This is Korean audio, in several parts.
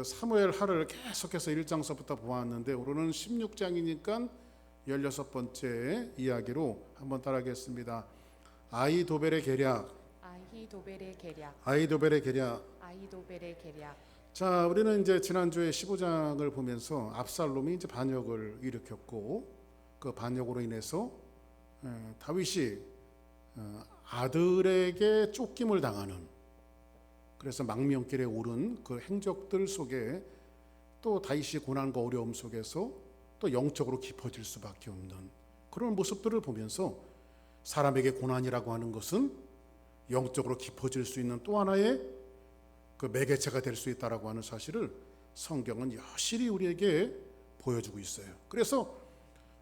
그 사무엘 하를 계속해서 1장서부터 보았는데 오늘은 16장이니까 16번째 이야기로 한번 따라하겠습니다. 아히도벨의 계략. 아히도벨의 계략. 자, 우리는 이제 지난주에 15장을 보면서 압살롬이 이제 반역을 일으켰고 그 반역으로 인해서 다윗이 아들에게 쫓김을 당하는, 그래서 망명길에 오른 그 행적들 속에 또 다윗이 고난과 어려움 속에서 또 영적으로 깊어질 수밖에 없는 그런 모습들을 보면서 사람에게 고난이라고 하는 것은 영적으로 깊어질 수 있는 또 하나의 그 매개체가 될 수 있다라고 하는 사실을 성경은 여실히 우리에게 보여주고 있어요. 그래서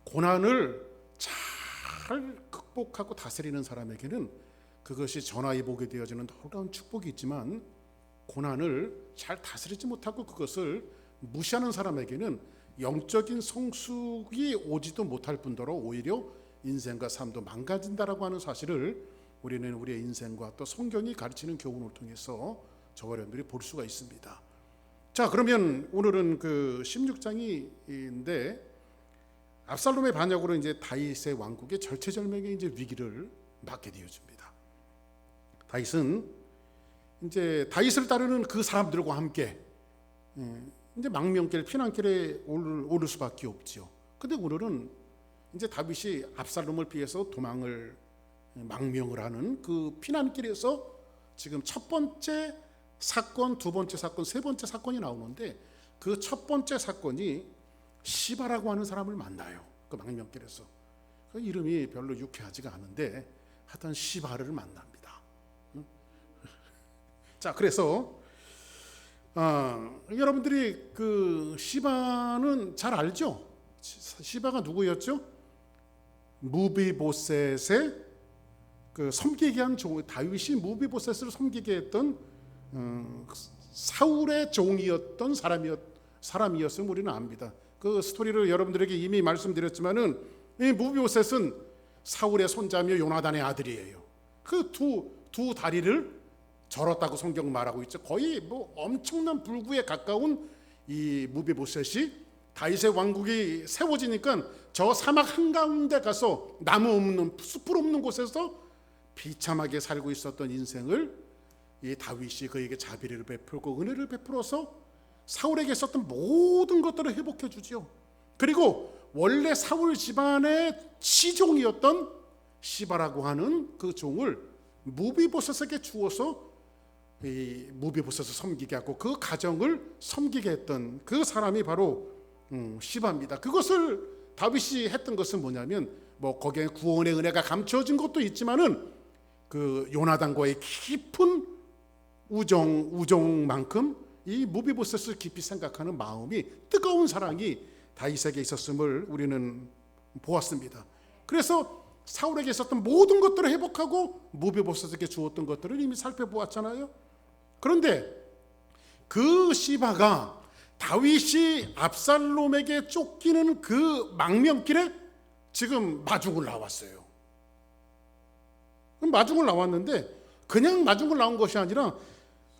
고난을 잘 극복하고 다스리는 사람에게는 그것이 전화위복이 되어지는 놀라운 축복이 있지만, 고난을 잘 다스리지 못하고 그것을 무시하는 사람에게는 영적인 성숙이 오지도 못할 뿐더러 오히려 인생과 삶도 망가진다라고 하는 사실을 우리는 우리의 인생과 또 성경이 가르치는 교훈을 통해서 저와 여러분들이 볼 수가 있습니다. 자, 그러면 오늘은 그 16장인데 압살롬의 반역으로 이제 다윗의 왕국의 절체절명의 이제 위기를 맞게 되어집니다. 다윗은 이제 다윗을 따르는 그 사람들과 함께 이제 망명길, 피난길에 오를 수밖에 없죠. 근데 오늘은 이제 다윗이 압살롬을 피해서 도망을 망명을 하는 그 피난길에서 지금 첫 번째 사건, 두 번째 사건, 세 번째 사건이 나오는데 그 첫 번째 사건이 시바라고 하는 사람을 만나요. 그 망명길에서. 그 이름이 별로 유쾌하지가 않은데 하여튼 시바를 만납니다. 자, 그래서 여러분들이 그 시바는 잘 알죠? 시바가 누구였죠? 무비보셋의 그 섬기게 한 종, 다윗이 무비보셋을 섬기게 했던 사울의 종이었던 사람이었음을 우리는 압니다. 그 스토리를 여러분들에게 이미 말씀드렸지만은 이 무비보셋은 사울의 손자며 요나단의 아들이에요. 그 두 다리를 절었다고 성경 말하고 있죠. 거의 뭐 엄청난 불구에 가까운 이 무비보셋이 다윗의 왕국이 세워지니까 저 사막 한가운데 가서 나무 없는, 숲을 없는 곳에서 비참하게 살고 있었던 인생을 이 다윗이 그에게 자비를 베풀고 은혜를 베풀어서 사울에게 있었던 모든 것들을 회복해 주지요. 그리고 원래 사울 집안의 시종이었던 시바라고 하는 그 종을 무비보셋에게 주어서 이 무비보셋을 섬기게 하고 그 가정을 섬기게 했던 그 사람이 바로 시바입니다. 그것을 다윗이 했던 것은 뭐냐면, 뭐 거기에 구원의 은혜가 감춰진 것도 있지만은 그 요나단과의 깊은 우정만큼 이 무비보셋을 깊이 생각하는 마음이, 뜨거운 사랑이 다윗에게 있었음을 우리는 보았습니다. 그래서 사울에게 있었던 모든 것들을 회복하고 무비보셋에게 주었던 것들을 이미 살펴보았잖아요. 그런데 그 시바가 다윗이 압살롬에게 쫓기는 그 망명길에 지금 마중을 나왔어요. 마중을 나왔는데 그냥 마중을 나온 것이 아니라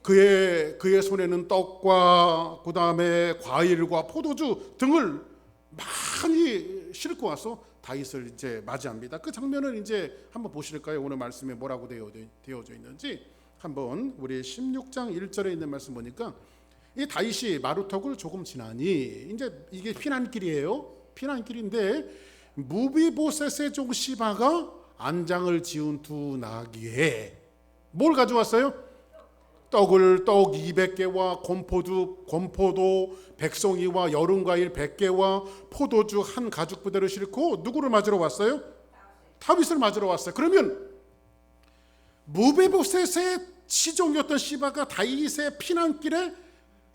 그의 손에는 떡과 그 다음에 과일과 포도주 등을 많이 싣고 와서 다윗을 이제 맞이합니다. 그 장면을 이제 한번 보실까요? 오늘 말씀에 뭐라고 되어져 있는지 한번 우리 16장 1절에 있는 말씀 보니까, 이 다윗이 마루턱을 조금 지나니, 이제 이게 피난길이에요. 피난길인데 무비보셋의 종 시바가 안장을 지은 두 나귀에 뭘 가져왔어요? 떡 200개와 건포도 100송이와 여름과일 100개와 포도주 한 가죽 부대를 싣고 누구를 맞으러 왔어요? 다윗을 맞으러 왔어요. 그러면 무비보셋의 시종이었던 시바가 다윗의 피난길에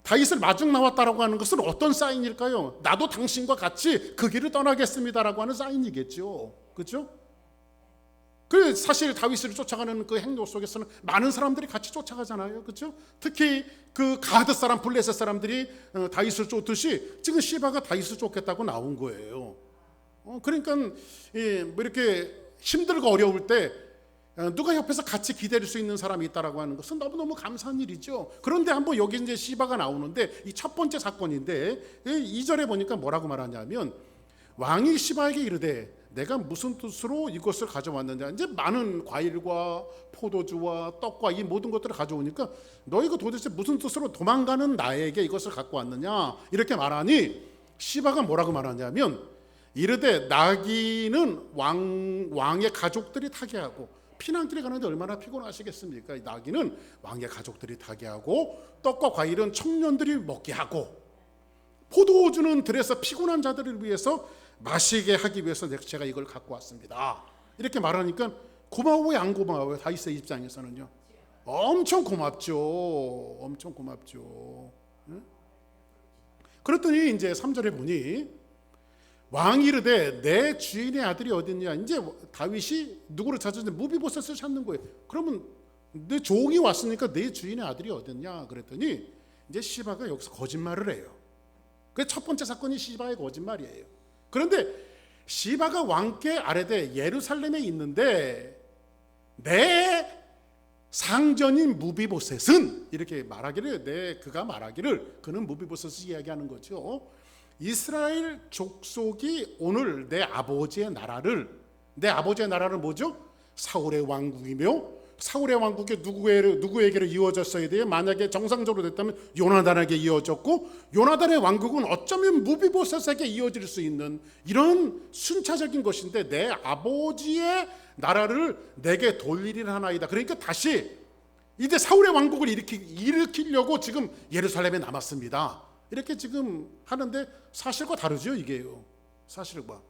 다윗을 마중 나왔다라고 하는 것은 어떤 사인일까요? 나도 당신과 같이 그 길을 떠나겠습니다라고 하는 사인이겠죠. 그렇죠? 그 사실 다윗을 쫓아가는 그 행동 속에서는 많은 사람들이 같이 쫓아가잖아요. 그렇죠? 특히 그 가드 사람, 블레셋 사람들이 다윗을 쫓듯이 지금 시바가 다윗을 쫓겠다고 나온 거예요. 그러니까 뭐 이렇게 힘들고 어려울 때 누가 옆에서 같이 기다릴 수 있는 사람이 있다라고 하는 것은 너무너무 감사한 일이죠. 그런데 한번 여기 이제 시바가 나오는데 이 첫 번째 사건인데 2절에 보니까 뭐라고 말하냐면 왕이 시바에게 이르되 내가 무슨 뜻으로 이것을 가져왔느냐. 이제 많은 과일과 포도주와 떡과 이 모든 것들을 가져오니까 너희가 도대체 무슨 뜻으로 도망가는 나에게 이것을 갖고 왔느냐 이렇게 말하니 시바가 뭐라고 말하냐면 이르되 나귀는 왕의 가족들이 타게 하고 피난길에 가는데 얼마나 피곤하시겠습니까? 나귀는 왕의 가족들이 타게 하고 떡과 과일은 청년들이 먹게 하고 포도주는 들에서 피곤한 자들을 위해서 마시게 하기 위해서 제가 이걸 갖고 왔습니다. 이렇게 말하니까 고마워요, 안 고마워요? 다윗의 입장에서는요. 엄청 고맙죠. 엄청 고맙죠. 그랬더니 이제 3절에 보니 왕이 이르되 내 주인의 아들이 어딨냐. 이제 다윗이 누구를 찾았는데 무비보셋을 찾는 거예요. 그러면 내 종이 왔으니까 내 주인의 아들이 어딨냐 그랬더니 이제 시바가 여기서 거짓말을 해요. 그 첫 번째 사건이 시바의 거짓말이에요. 그런데 시바가 왕께 아뢰되 예루살렘에 있는데 내 상전인 무비보셋은 이렇게 말하기를 그가 말하기를 그는 무비보셋을 이야기하는 거죠. 이스라엘 족속이 오늘 내 아버지의 나라를 뭐죠? 사울의 왕국이며 사울의 왕국이 누구에게로 이어졌어야 돼요? 만약에 정상적으로 됐다면 요나단에게 이어졌고 요나단의 왕국은 어쩌면 무비보셋에게 이어질 수 있는 이런 순차적인 것인데 내 아버지의 나라를 내게 돌리리라 하나이다. 그러니까 다시 이제 사울의 왕국을 일으키려고 지금 예루살렘에 남았습니다. 이렇게 지금 하는데 사실과 다르죠, 이게요. 사실과.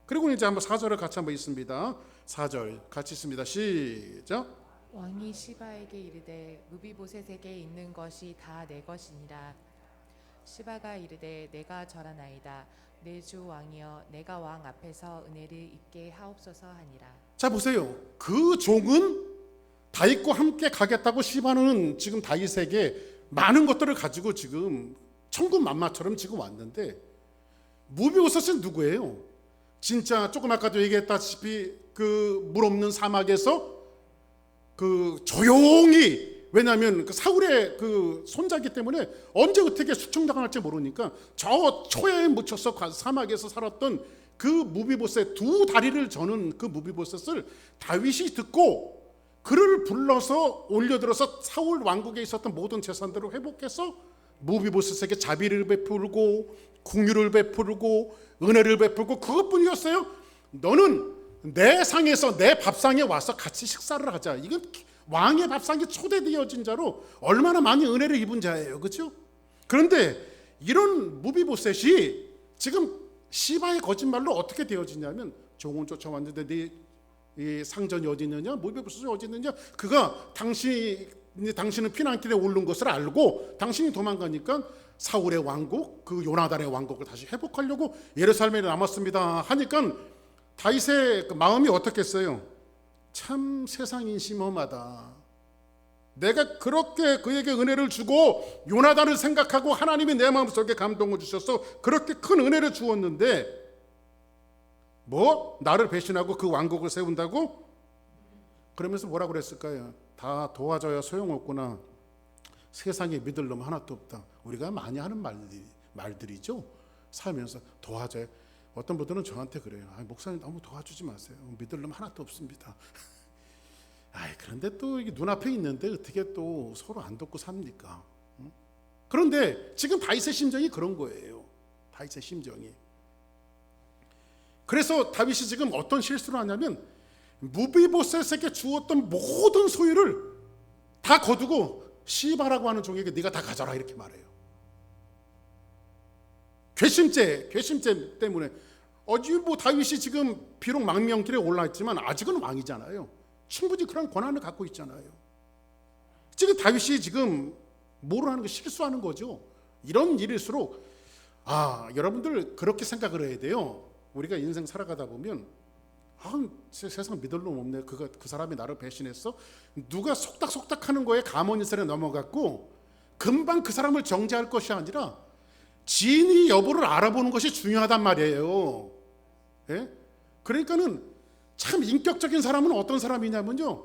그리고 이제 한번 4절을 같이 한번 읽습니다. 4절 같이 읽습니다. 시작. 왕이 시바에게 이르되 무비보셋에게 있는 것이 다 내 것이니라. 시바가 이르되 내가 절하나이다. 내 주 왕이여 내가 왕 앞에서 은혜를 입게 하옵소서 하니라. 자 보세요. 그 종은 다윗과 함께 가겠다고 시바는 지금 다윗에게 많은 것들을 가지고 지금 천군만마처럼 지금 왔는데 무비보셋은 누구예요? 진짜 조금 아까도 얘기했다시피 그 물 없는 사막에서 그 조용히, 왜냐하면 그 사울의 그 손자기 때문에 언제 어떻게 숙청당할지 모르니까 저 초야에 묻혀서 사막에서 살았던 그 무비보셋, 두 다리를 저는 그 무비보셋을 다윗이 듣고 그를 불러서 올려들어서 사울 왕국에 있었던 모든 재산들을 회복해서 무비보셋에게 자비를 베풀고 궁유를 베풀고 은혜를 베풀고 그것뿐이었어요. 너는 내 상에서 내 밥상에 와서 같이 식사를 하자. 이건 왕의 밥상에 초대되어진 자로 얼마나 많이 은혜를 입은 자예요. 그렇죠? 그런데 이런 무비보셋이 지금 시바의 거짓말로 어떻게 되어지냐면 종을 쫓아왔는데 네 상전이 어디 있느냐? 무비보셋이 어디 있느냐? 그가 당신은 피난길에 오른 것을 알고 당신이 도망가니까 사울의 왕국, 그 요나단의 왕국을 다시 회복하려고 예루살렘에 남았습니다 하니까 다윗의 그 마음이 어떻겠어요? 참 세상이 심험하다. 내가 그렇게 그에게 은혜를 주고 요나단을 생각하고 하나님이 내 마음속에 감동을 주셔서 그렇게 큰 은혜를 주었는데 뭐? 나를 배신하고 그 왕국을 세운다고? 그러면서 뭐라고 그랬을까요? 다 도와줘야 소용없구나. 세상에 믿을 놈 하나도 없다. 우리가 많이 하는 말들이죠. 살면서 도와줘야. 어떤 분들은 저한테 그래요. 목사님 너무 도와주지 마세요. 믿을 놈 하나도 없습니다. 그런데 또 이게 눈앞에 있는데 어떻게 또 서로 안 돕고 삽니까? 그런데 지금 다윗의 심정이 그런 거예요. 다윗의 심정이. 그래서 다윗이 지금 어떤 실수를 하냐면 무비보셋에게 주었던 모든 소유를 다 거두고 시바라고 하는 종에게 네가 다 가져라 이렇게 말해요. 괘씸죄 때문에 뭐 다윗이 지금 비록 망명길에 올라있지만 아직은 왕이잖아요. 충분히 그런 권한을 갖고 있잖아요. 지금 다윗이 지금 뭐를 하는 거 실수하는 거죠. 이런 일일수록 여러분들 그렇게 생각을 해야 돼요. 우리가 인생 살아가다 보면 세상 믿을 놈 없네. 그 사람이 나를 배신했어. 누가 속닥속닥 하는 거에 가만히서 넘어갔고 금방 그 사람을 정죄할 것이 아니라 진위 여부를 알아보는 것이 중요하단 말이에요. 예? 그러니까는 참 인격적인 사람은 어떤 사람이냐면요,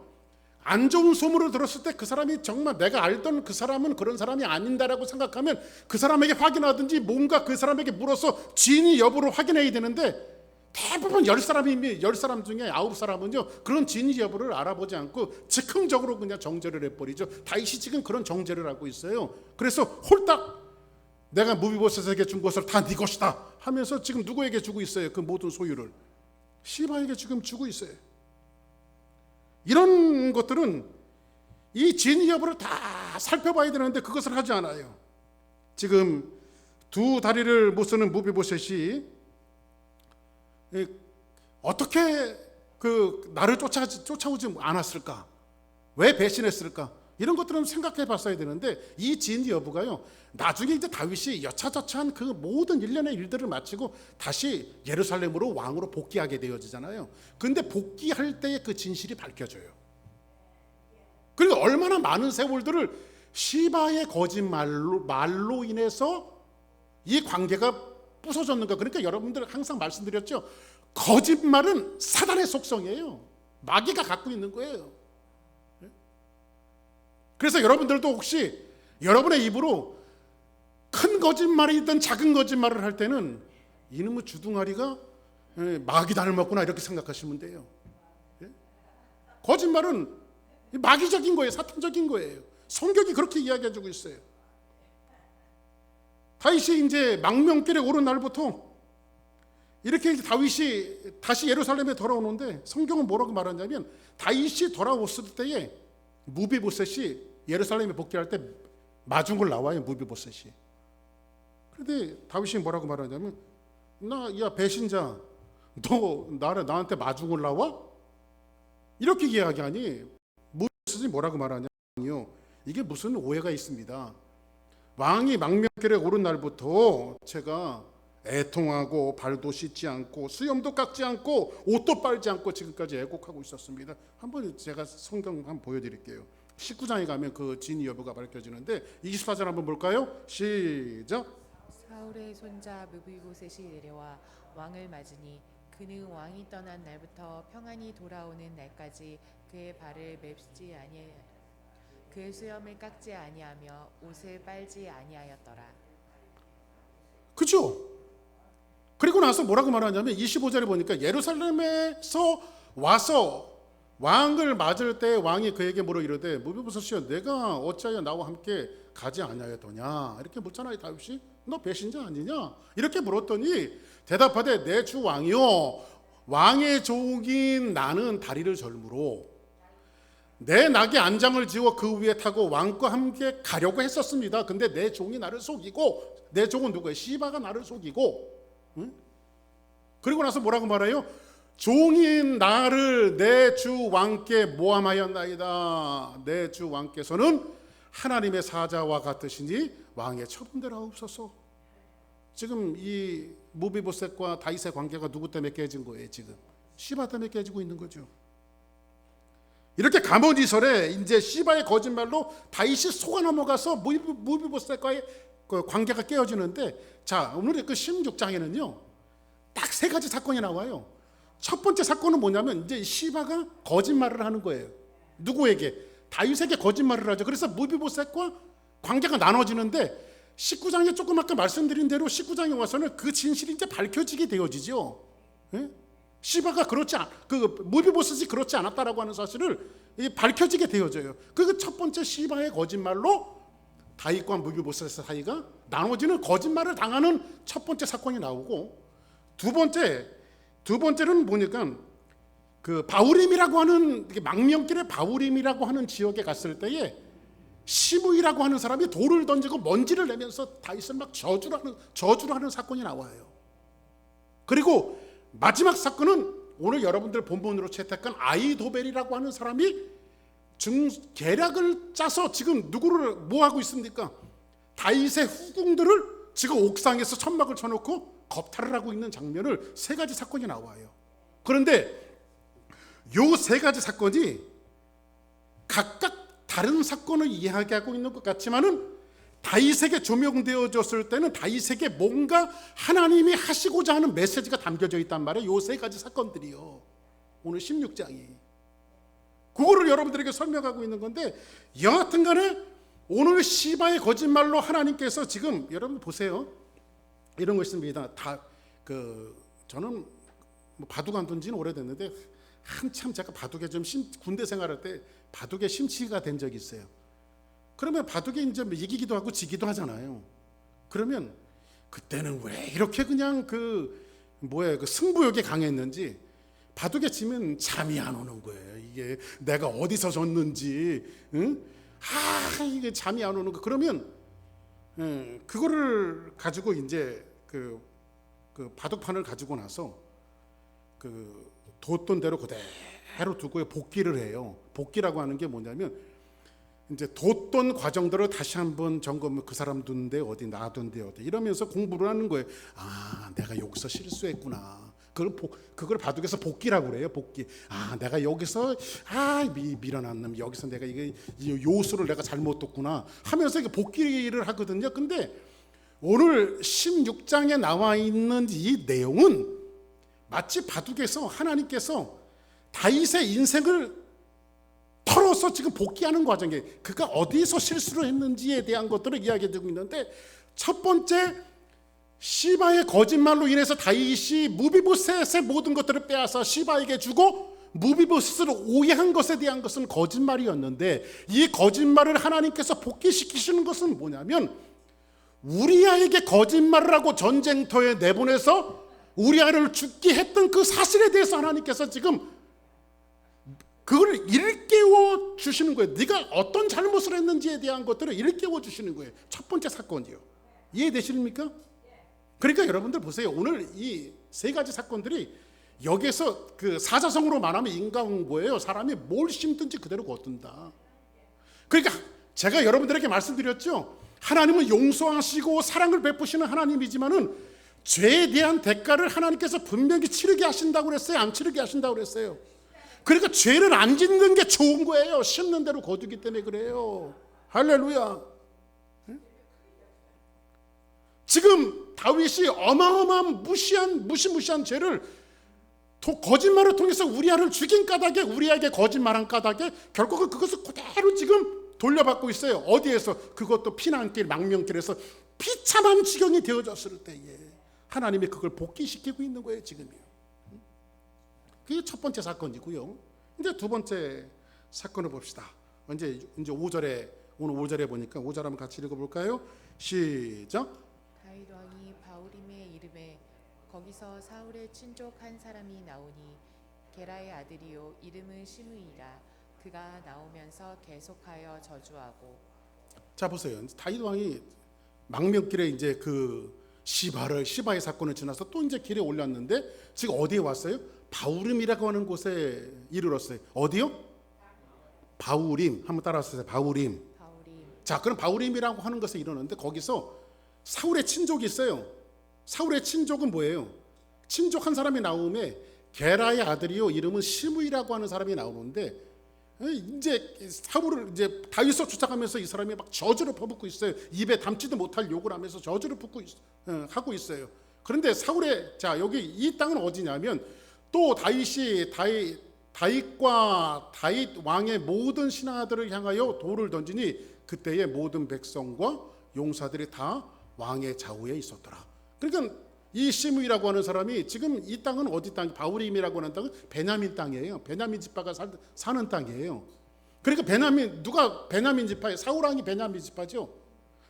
안 좋은 소문을 들었을 때 그 사람이 정말 내가 알던 그 사람은 그런 사람이 아닌다라고 생각하면 그 사람에게 확인하든지 뭔가 그 사람에게 물어서 진위 여부를 확인해야 되는데, 대부분 10사람 중에 9사람은요 그런 진위 여부를 알아보지 않고 즉흥적으로 그냥 정죄를 해버리죠. 다윗이 지금 그런 정죄를 하고 있어요. 그래서 홀딱 내가 무비보셋에게 준 것을 다 네 것이다 하면서 지금 누구에게 주고 있어요? 그 모든 소유를 시바에게 지금 주고 있어요. 이런 것들은 이 진위 여부를 다 살펴봐야 되는데 그것을 하지 않아요. 지금 두 다리를 못 쓰는 무비보셋이 어떻게 나를 쫓아오지 않았을까? 왜 배신했을까? 이런 것들은 생각해 봤어야 되는데, 이 진위 여부가요, 나중에 이제 다윗이 여차저차한 그 모든 일련의 일들을 마치고 다시 예루살렘으로 왕으로 복귀하게 되어지잖아요. 근데 복귀할 때의 그 진실이 밝혀져요. 그리고 얼마나 많은 세월들을 시바의 거짓말로 인해서 이 관계가 부서졌는가. 그러니까 여러분들 항상 말씀드렸죠. 거짓말은 사단의 속성이에요. 마귀가 갖고 있는 거예요. 그래서 여러분들도 혹시 여러분의 입으로 큰 거짓말이든 작은 거짓말을 할 때는 이놈의 주둥아리가 마귀 닮았구나 이렇게 생각하시면 돼요. 거짓말은 마귀적인 거예요. 사탄적인 거예요. 성경이 그렇게 이야기해주고 있어요. 다윗이 이제 망명길에 오른 날부터 이렇게 다윗이 다시 예루살렘에 돌아오는데, 성경은 뭐라고 말하냐면 다윗이 돌아왔을 때에 무비보셋이 예루살렘에 복귀할 때 마중을 나와요. 무비보셋이. 그런데 다윗이 뭐라고 말하냐면, 야 배신자, 너 나한테 마중을 나와? 이렇게 이야기하니 무비보셋이 뭐라고 말하냐면요, 이게 무슨 오해가 있습니다. 왕이 망명길에 오른 날부터 제가 애통하고 발도 씻지 않고 수염도 깎지 않고 옷도 빨지 않고 지금까지 애곡하고 있었습니다. 한번 제가 성경 한번 보여드릴게요. 19장에 가면 그 진위 여부가 밝혀지는데 24절 한번 볼까요? 시작. 사울의 손자 무비보셋이 내려와 왕을 맞으니 그는 왕이 떠난 날부터 평안히 돌아오는 날까지 그의 발을 맵지 아니하였다. 그의 수염을 깎지 아니하며 옷을 빨지 아니하였더라. 그죠? 그리고 나서 뭐라고 말하냐면 25절에 보니까 예루살렘에서 와서 왕을 맞을 때 왕이 그에게 물어 이르되, 무비보셋이여 내가 어찌하여 나와 함께 가지 아니하였더냐 이렇게 묻잖아요. 다윗이 너 배신자 아니냐 이렇게 물었더니 대답하되 내 주 왕이여, 왕의 종인 나는 다리를 절므로 내 낙에 안장을 지워 그 위에 타고 왕과 함께 가려고 했었습니다. 근데 내 종이 나를 속이고, 내 종은 누구예요? 시바가 나를 속이고, 응? 그리고 나서 뭐라고 말해요? 종인 나를 내 주 왕께 모함하였나이다. 내 주 왕께서는 하나님의 사자와 같으시니 왕의 처분대로 하옵소서. 지금 이 무비보셋과 다윗의 관계가 누구 때문에 깨진 거예요? 지금 시바 때문에 깨지고 있는 거죠. 이렇게 가모니설에 이제 시바의 거짓말로 다윗이 속아 넘어가서 무비보셋과의 그 관계가 깨어지는데, 자 오늘 그 16장에는요 딱 세 가지 사건이 나와요. 첫 번째 사건은 뭐냐면 이제 시바가 거짓말을 하는 거예요. 누구에게? 다윗에게 거짓말을 하죠. 그래서 무비보셋과 관계가 나눠지는데 19장에 조금 아까 말씀드린 대로 19장에 와서는 그 진실이 이제 밝혀지게 되어지죠. 예? 시바가 무비보셋이 그렇지 않았다라고 하는 사실을 밝혀지게 되어져요. 그 첫 번째 시바의 거짓말로 다윗과 무비보셋 사이가 나눠지는, 거짓말을 당하는 첫 번째 사건이 나오고, 두 번째는 뭐니까 그 바우림이라고 하는, 망명길의 바우림이라고 하는 지역에 갔을 때에 시므이라고 하는 사람이 돌을 던지고 먼지를 내면서 다윗을 막 저주를 하는 사건이 나와요. 그리고 마지막 사건은 오늘 여러분들 본문으로 채택한 아이도벨이라고 하는 사람이 계략을 짜서 지금 누구를 뭐 하고 있습니까? 다윗의 후궁들을 지금 옥상에서 천막을 쳐놓고 겁탈을 하고 있는 장면을 세 가지 사건이 나와요. 그런데 요 세 가지 사건이 각각 다른 사건을 이야기하고 있는 것 같지만은 다윗에게 조명되어졌을 때는 다윗에게 뭔가 하나님이 하시고자 하는 메시지가 담겨져 있단 말이에요. 요 세 가지 사건들이요. 오늘 16장이. 그거를 여러분들에게 설명하고 있는 건데, 여하튼 간에 오늘 시바의 거짓말로 하나님께서 지금 여러분 보세요. 이런 거 있습니다. 저는 뭐 바둑 안 둔 지는 오래됐는데 한참 제가 바둑에 좀 군대 생활할 때 바둑에 심취가 된 적이 있어요. 그러면 바둑에 이제 이기기도 하고 지기도 하잖아요. 그러면 그때는 왜 이렇게 그냥 그 승부욕이 강했는지 바둑에 지면 잠이 안 오는 거예요. 이게 내가 어디서 졌는지, 응? 이게 잠이 안 오는 거. 그러면 그거를 가지고 이제 그 바둑판을 가지고 나서 그 뒀던 대로 그대로 두고 복기를 해요. 복기라고 하는 게 뭐냐면 이제 뒀던 과정대로 다시 한번 점검, 그 사람 둔데 어디, 나 둔데 어디, 이러면서 공부를 하는 거예요. 내가 여기서 실수했구나. 그걸 바둑에서 복기라고 그래요. 복기. 내가 여기서 밀어놨는, 여기서 내가 이 요수를 내가 잘못 뒀구나 하면서 이게 복기를 하거든요. 근데 오늘 16장에 나와 있는 이 내용은 마치 바둑에서 하나님께서 다윗의 인생을 털어서 지금 복귀하는 과정에 그가 어디서 실수를 했는지에 대한 것들을 이야기해주고 있는데, 첫 번째, 시바의 거짓말로 인해서 다윗이 무비보셋의 모든 것들을 빼앗아 시바에게 주고 무비보셋을 오해한 것에 대한 것은 거짓말이었는데, 이 거짓말을 하나님께서 복귀시키시는 것은 뭐냐면 우리아에게 거짓말을 하고 전쟁터에 내보내서 우리아를 죽게 했던 그 사실에 대해서 하나님께서 지금 그걸 일깨워 주시는 거예요. 네가 어떤 잘못을 했는지에 대한 것들을 일깨워 주시는 거예요. 첫 번째 사건이요. 이해되십니까? 그러니까 여러분들 보세요. 오늘 이 세 가지 사건들이 여기서 그 사자성어로 말하면 인과응보예요. 사람이 뭘 심든지 그대로 거둔다. 그러니까 제가 여러분들에게 말씀드렸죠. 하나님은 용서하시고 사랑을 베푸시는 하나님이지만은 죄에 대한 대가를 하나님께서 분명히 치르게 하신다고 그랬어요? 안 치르게 하신다고 그랬어요? 그러니까 죄를 안 짓는 게 좋은 거예요. 심는 대로 거두기 때문에 그래요. 할렐루야. 지금 다윗이 어마어마한 무시무시한 죄를 거짓말을 통해서 우리아를 죽인 까닭에, 우리에게 거짓말한 까닭에 결국은 그것을 그대로 지금 돌려받고 있어요. 어디에서? 그것도 피난길, 망명길에서 비참한 지경이 되어졌을 때에 하나님이 그걸 복귀시키고 있는 거예요, 지금이요. 그게 첫 번째 사건이고요. 이제 두 번째 사건을 봅시다. 이제 5절에, 오늘 5절에 보니까 5절 한번 같이 읽어볼까요? 시작. 다윗 왕이 바울임의 이름에 거기서 사울의 친족 한 사람이 나오니 게라의 아들이요 이름은 시므이라. 그가 나오면서 계속하여 저주하고. 자 보세요. 다윗 왕이 망명길에 이제 그 시바의 사건을 지나서 또 이제 길에 올랐는데 지금 어디에 왔어요? 바울임이라고 하는 곳에 이르렀어요. 어디요? 바울임. 한번 따라하세요. 바울임. 자, 그럼 바울임이라고 하는 것에 이르는데 거기서 사울의 친족이 있어요. 사울의 친족은 뭐예요? 친족 한 사람이 나오면 게라의 아들이요 이름은 시므이라고 하는 사람이 나오는데, 이제 사울을 이제 다윗을 쫓아가면서 이 사람이 막 저주를 퍼붓고 있어요. 입에 담지도 못할 욕을 하면서 저주를 하고 있어요. 그런데 여기 이 땅은 어디냐면 또 다윗과 다윗 왕의 모든 신하들을 향하여 돌을 던지니 그때의 모든 백성과 용사들이 다 왕의 좌우에 있었더라. 그러니까 이 시므이라고 하는 사람이 지금 이 땅은 어디 땅? 바울임이라고 하는 땅은 베냐민 땅이에요. 베냐민 지파가 사는 땅이에요. 그러니까 누가 베냐민 지파예요? 사울 왕이 베냐민 지파죠.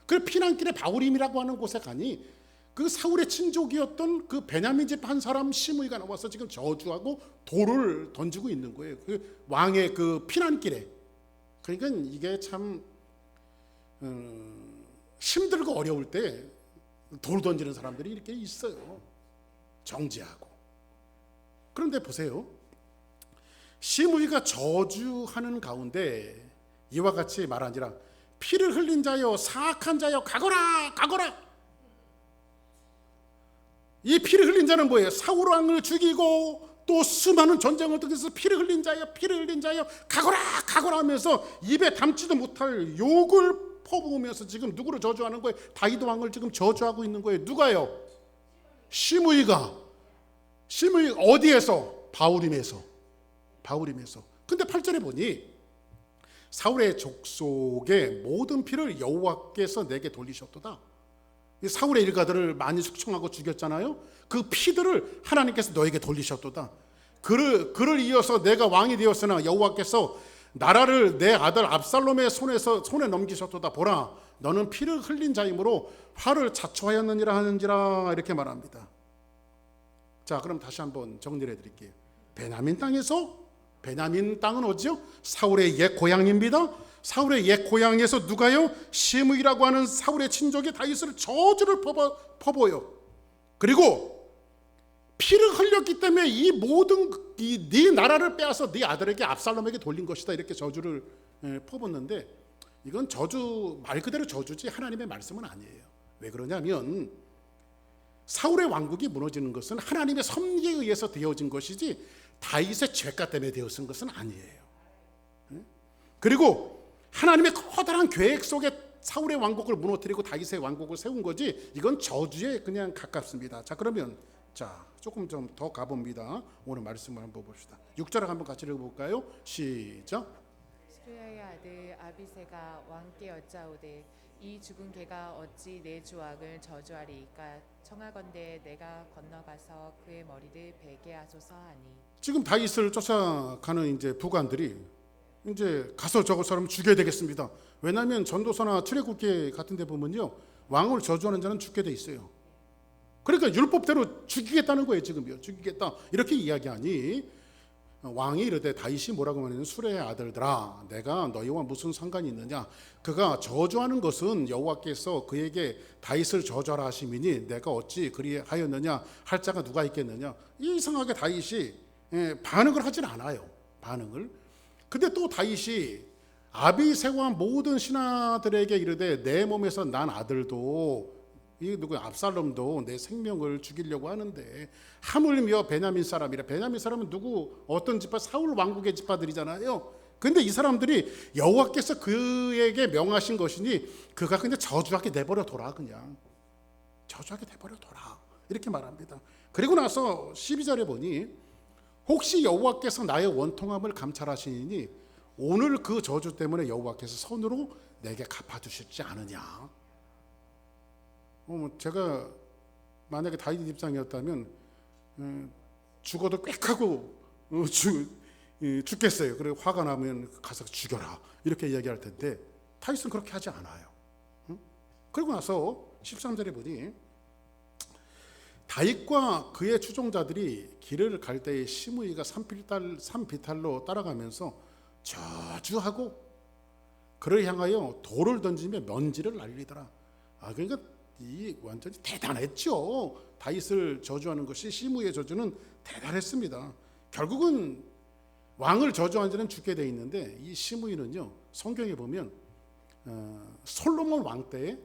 그 피난길에 바울임이라고 하는 곳에 가니 그 사울의 친족이었던 그 베냐민 지파 한 사람 시므이가 나와서 지금 저주하고 돌을 던지고 있는 거예요. 그 왕의 그 피난길에. 그러니까 이게 참 힘들고 어려울 때 돌 던지는 사람들이 이렇게 있어요. 정지하고. 그런데 보세요. 시므이가 저주하는 가운데 이와 같이 말하니라. 피를 흘린 자여, 사악한 자여, 가거라, 가거라. 이 피를 흘린 자는 뭐예요? 사울 왕을 죽이고 또 수많은 전쟁을 통해서 피를 흘린 자여, 피를 흘린 자여, 가거라, 가거라 하면서 입에 담지도 못할 욕을 퍼부으면서 지금 누구를 저주하는 거예요? 다윗 왕을 지금 저주하고 있는 거예요. 누가요? 시므이가. 시므이 어디에서? 바울임에서. 바울임에서. 근데 8절에 보니 사울의 족속의 모든 피를 여호와께서 내게 돌리셨도다. 사울의 일가들을 많이 숙청하고 죽였잖아요. 그 피들을 하나님께서 너에게 돌리셨도다. 그를 이어서 내가 왕이 되었으나 여호와께서 나라를 내 아들 압살롬의 손에 넘기셨도다. 보라, 너는 피를 흘린 자이므로 화를 자초하였느니라 하는지라, 이렇게 말합니다. 자, 그럼 다시 한번 정리를 해드릴게요. 베냐민 땅은 어디요? 사울의 옛 고향입니다. 사울의 옛 고향에서 누가요? 시므이라고 하는 사울의 친족이 다윗을 저주를 퍼부어요. 그리고 피를 흘렸기 때문에 이 모든 네 나라를 빼앗아 네 아들에게 압살롬에게 돌린 것이다, 이렇게 저주를 퍼붓는데, 이건 저주, 말 그대로 저주지 하나님의 말씀은 아니에요. 왜 그러냐면 사울의 왕국이 무너지는 것은 하나님의 섭리에 의해서 되어진 것이지 다윗의 죄가 때문에 되어진 것은 아니에요. 그리고 하나님의 커다란 계획 속에 사울의 왕국을 무너뜨리고 다윗의 왕국을 세운 거지, 이건 저주에 그냥 가깝습니다. 자, 그러면 조금 좀 더 가봅니다. 오늘 말씀을 한번 봅시다. 6절 한번 같이 읽어볼까요? 시작. 스루야의 아들 아비새가 왕께 여짜오되 이 죽은 개가 어찌 내 주 왕을 저주하리이까? 청하건대 내가 건너가서 그의 머리를 베게 하소서 하니. 지금 다윗을 쫓아가는 이제 부관들이 이제 가서 저거 사람 죽여야 되겠습니다. 왜냐하면 전도서나 출애굽기 같은 데 보면요, 왕을 저주하는 자는 죽게 돼 있어요. 그러니까 율법대로 죽이겠다는 거예요. 지금요, 죽이겠다 이렇게 이야기하니 왕이 이르되, 다윗이 뭐라고 말하냐면 수레의 아들들아, 내가 너희와 무슨 상관이 있느냐? 그가 저주하는 것은 여호와께서 그에게 다윗을 저주하라 하심이니 내가 어찌 그리하였느냐 할 자가 누가 있겠느냐? 이상하게 다윗이 반응을 하진 않아요. 반응을. 근데 또 다윗이 아비새와 모든 신하들에게 이르되, 내 몸에서 난 아들도 이 누구 압살롬도 내 생명을 죽이려고 하는데 하물며 베냐민 사람이라. 베냐민 사람은 누구? 어떤 지파? 사울 왕국의 지파들이잖아요. 근데 이 사람들이 여호와께서 그에게 명하신 것이니 그가 그냥 저주하게 내버려 둬라, 그냥 저주하게 내버려 둬라, 이렇게 말합니다. 그리고 나서 12절에 보니 혹시 여호와께서 나의 원통함을 감찰하시니 오늘 그 저주 때문에 여호와께서 손으로 내게 갚아주실지 않으냐. 제가 만약에 다윗 입장이었다면 죽어도 꽥하고 죽겠어요. 그리고 화가 나면 가서 죽여라, 이렇게 이야기할 텐데 다윗은 그렇게 하지 않아요. 그리고 나서 13절에 보니 다윗과 그의 추종자들이 길을 갈 때에 시므이가 산비탈로 따라가면서 저주하고 그를 향하여 돌을 던지며 먼지를 날리더라. 그러니까 이 완전히 대단했죠. 다윗을 저주하는 것이, 시므이의 저주는 대단했습니다. 결국은 왕을 저주한 자는 죽게 돼 있는데, 이 시므이는요, 성경에 보면 솔로몬 왕 때에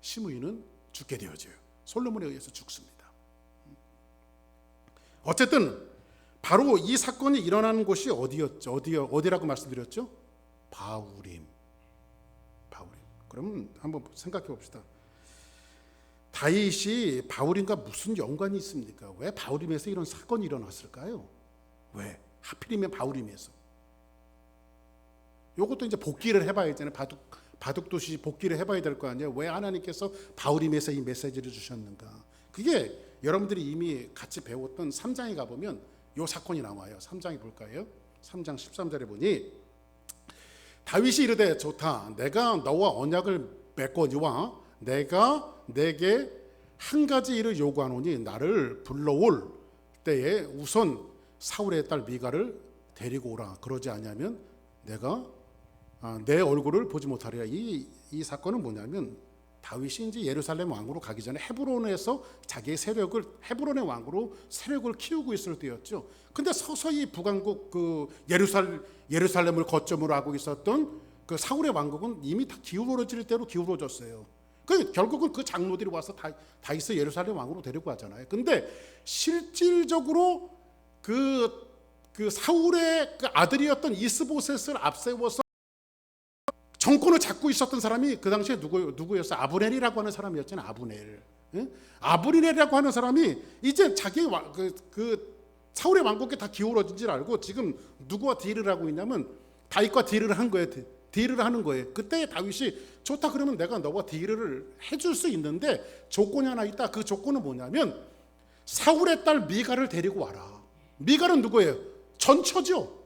시므이는 죽게 되어져요. 솔로몬에 의해서 죽습니다. 어쨌든 바로 이 사건이 일어나는 곳이 어디라고 말씀드렸죠? 바울임. 그럼 한번 생각해 봅시다. 다윗이 바울임과 무슨 연관이 있습니까? 왜 바울임에서 이런 사건이 일어났을까요? 왜? 하필이면 바울임에서. 이것도 이제 복기를 해봐야 되잖아요. 바둑도시 복기를 해봐야 될 거 아니에요. 왜 하나님께서 바울임에서 이 메시지를 주셨는가? 그게 여러분들이 이미 같이 배웠던 3장에 가보면 이 사건이 나와요. 3장에 볼까요? 3장 13절에 보니 다윗이 이르되, 좋다, 내가 너와 언약을 맺거니와 내가 내게 한 가지 일을 요구하노니 나를 불러올 때에 우선 사울의 딸 미가를 데리고 오라. 그러지 않으면 내가 내 얼굴을 보지 못하리라. 이 사건은 뭐냐면 다윗이 이제 예루살렘 왕으로 가기 전에 헤브론에서 자기의 헤브론의 왕으로 세력을 키우고 있을 때였죠. 근데 서서히 북왕국 그 예루살렘을 거점으로 하고 있었던 그 사울의 왕국은 이미 다 기울어질 대로 기울어졌어요. 결국은 그 장로들이 와서 다윗을 예루살렘 왕으로 데리고 가잖아요. 근데 실질적으로 그 사울의 그 아들이었던 이스보셋을 앞세워서 정권을 잡고 있었던 사람이 그 당시에 누구였어요? 아브넬이라고 하는 사람이었잖아요. 아브넬이라고 하는 사람이 이제 자기 사울의 왕국이 다 기울어진 줄 알고 지금 누구와 딜을 하고 있냐면 다윗과 딜을 한 거예요. 딜을 하는 거예요. 그때 다윗이 좋다 그러면 내가 너와 딜을 해줄 수 있는데 조건이 하나 있다. 그 조건은 뭐냐면 사울의 딸 미갈을 데리고 와라. 미갈은 누구예요? 전처죠.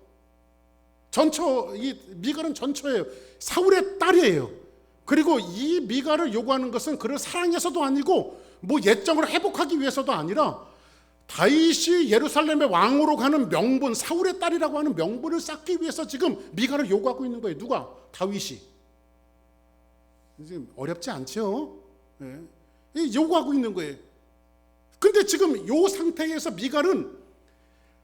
이 미갈은 전처예요. 사울의 딸이에요. 그리고 이 미갈을 요구하는 것은 그를 사랑해서도 아니고 뭐 옛정을 회복하기 위해서도 아니라 다윗이 예루살렘의 왕으로 가는 명분, 사울의 딸이라고 하는 명분을 쌓기 위해서 지금 미갈을 요구하고 있는 거예요. 누가? 다윗이. 지금 어렵지 않죠? 네. 요구하고 있는 거예요. 근데 지금 이 상태에서 미갈은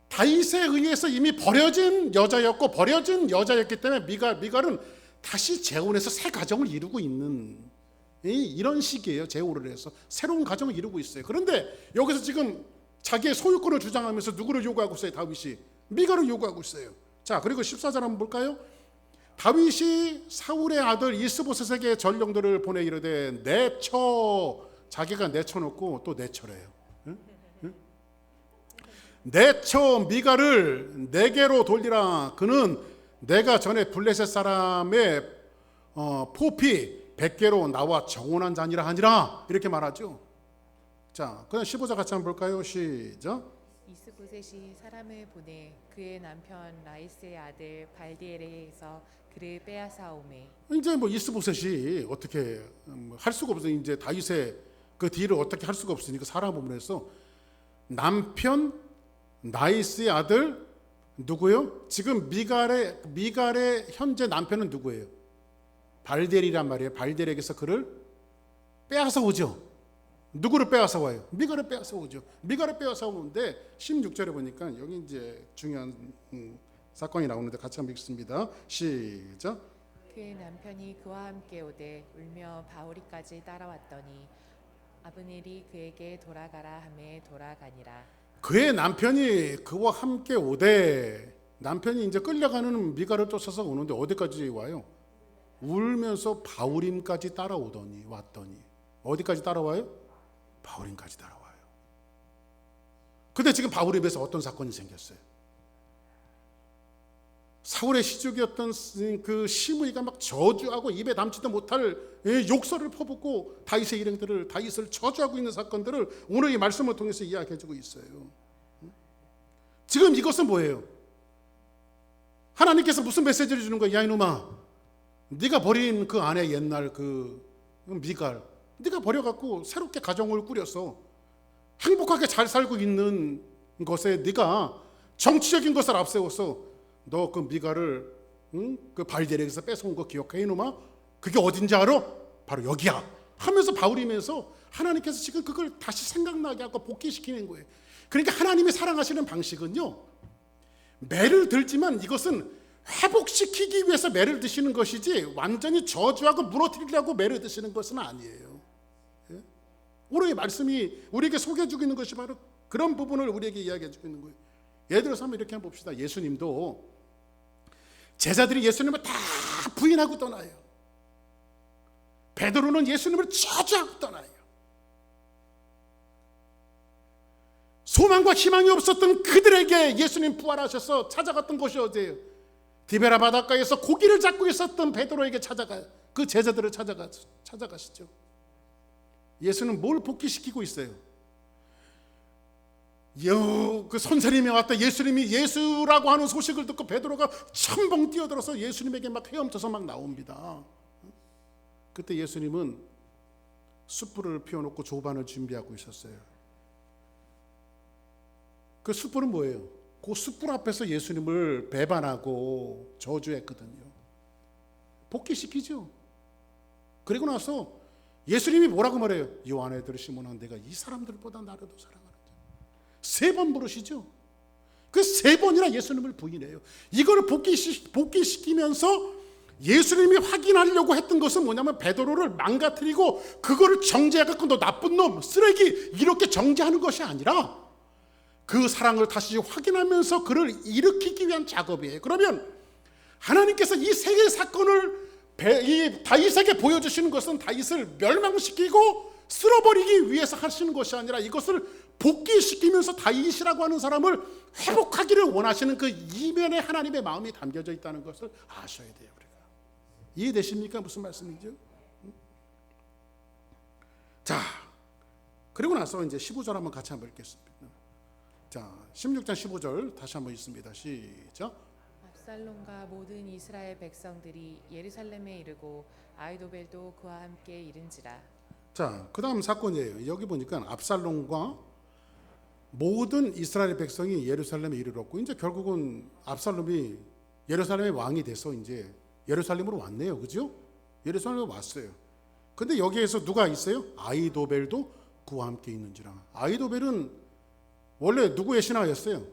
다윗에 의해서 이미 버려진 여자였기 때문에 미갈은 다시 재혼해서 새 가정을 이루고 있는 이런 시기예요. 재혼을 해서 새로운 가정을 이루고 있어요. 그런데 여기서 지금 자기의 소유권을 주장하면서 누구를 요구하고 있어요? 다윗이 미갈을 요구하고 있어요. 자, 그리고 14절 한번 볼까요? 다윗이 사울의 아들 이스보셋에게 전령들을 보내 이르되 내쳐, 자기가 내쳐놓고 또 내쳐래요. 내쳐 미갈을 내게로 돌리라. 그는 내가 전에 블레셋 사람의 포피 100개로 나와 정혼한 자니라 하니라. 이렇게 말하죠. 자, 그냥 15절 같이 한번 볼까요? 시작. 이스보셋이 사람을 보내 그의 남편 라이스의 아들 발디엘에게서 그를 빼앗아 오매. 이제 뭐 이스보셋이 어떻게 할 수가 없어요. 이제 다윗의 그 딜을 어떻게 할 수가 없으니까 사람 부분에서 남편 라이스의 아들 누구요? 지금 미갈의 현재 남편은 누구예요? 발디엘이란 말이에요. 발디엘에게서 그를 빼앗아 오죠. 누구를 빼앗아 와요? 미갈을 빼앗아 오죠. 미갈을 빼앗아 오는데 16절에 보니까 여기 이제 중요한 사건이 나오는데 같이 한번 읽습니다. 시작. 그의 남편이 그와 함께 오되 울며 바오리까지 따라왔더니 아브넬이 그에게 돌아가라 하매 돌아가니라. 그의 남편이 그와 함께 오되, 남편이 이제 끌려가는 미갈을 쫓아서 오는데 어디까지 와요? 울면서 바울임까지 왔더니 어디까지 따라와요? 바울임까지 따라와요. 근데 지금 바울임에서 어떤 사건이 생겼어요? 사울의 시족이었던 그 시므이가 막 저주하고 입에 담지도 못할 욕설을 퍼붓고 다윗을 저주하고 있는 사건들을 오늘 이 말씀을 통해서 이야기해주고 있어요. 지금 이것은 뭐예요? 하나님께서 무슨 메시지를 주는 거야? 야 이놈아, 네가 버린 그 아내 옛날 그 미갈, 네가 버려갖고 새롭게 가정을 꾸려서 행복하게 잘 살고 있는 것에 네가 정치적인 것을 앞세워서 너 그 미갈을 그 발디엘에게서 뺏어온 거 기억해 이놈아? 그게 어딘지 알아? 바로 여기야 하면서 바울이면서 하나님께서 지금 그걸 다시 생각나게 하고 복귀시키는 거예요. 그러니까 하나님이 사랑하시는 방식은요, 매를 들지만 이것은 회복시키기 위해서 매를 드시는 것이지 완전히 저주하고 무너뜨리려고 매를 드시는 것은 아니에요. 예? 오늘의 말씀이 우리에게 소개해주고 있는 것이 바로 그런 부분을 우리에게 이야기해주고 있는 거예요. 예를 들어서 한번 이렇게 한번 봅시다. 예수님도 제자들이 예수님을 다 부인하고 떠나요. 베드로는 예수님을 저주하고 떠나요. 소망과 희망이 없었던 그들에게 예수님 부활하셔서 찾아갔던 곳이 어디예요? 디베라 바닷가에서 고기를 잡고 있었던 베드로에게 찾아가요. 그 제자들을 찾아가시죠. 예수는 뭘 복귀시키고 있어요? 그 선생님이 왔다. 예수님이 예수라고 하는 소식을 듣고 베드로가 첨벙 뛰어들어서 예수님에게 막 헤엄쳐서 막 나옵니다. 그때 예수님은 숯불을 피워놓고 조반을 준비하고 있었어요. 그 숯불은 뭐예요? 그 숯불 앞에서 예수님을 배반하고 저주했거든요. 복귀시키죠. 그리고 나서 예수님이 뭐라고 말해요? 요한의 아들 시몬아, 내가 이 사람들보다 나를 더 사랑하는데. 3번 부르시죠. 그 3번이나 예수님을 부인해요. 이걸 복귀시키면서 예수님이 확인하려고 했던 것은 뭐냐면 베드로를 망가뜨리고 그거를 정죄해갖고 너 나쁜 놈, 쓰레기 이렇게 정죄하는 것이 아니라 그 사랑을 다시 확인하면서 그를 일으키기 위한 작업이에요. 그러면 하나님께서 이 세 개의 사건을 이 다윗에게 보여주시는 것은 다윗을 멸망시키고 쓸어버리기 위해서 하시는 것이 아니라 이것을 복귀시키면서 다윗이라고 하는 사람을 회복하기를 원하시는 그 이면에 하나님의 마음이 담겨져 있다는 것을 아셔야 돼요. 우리가 이해되십니까? 무슨 말씀이죠? 자, 그리고 나서 이제 15절 한번 같이 한번 읽겠습니다. 자, 16장 15절 다시 한번 읽습니다. 시작. 압살롬과 모든 이스라엘 백성들이 예루살렘에 이르고 아이도벨도 그와 함께 이른지라. 자, 그 다음 사건이에요. 여기 보니까 압살롬과 모든 이스라엘 백성이 예루살렘에 이르렀고, 이제 결국은 압살롬이 예루살렘의 왕이 돼서 이제 예루살렘으로 왔네요. 그죠? 예루살렘에 왔어요. 근데 여기에서 누가 있어요? 아이도벨도 그와 함께 있는지라. 아이도벨은 원래 누구의 신하였어요?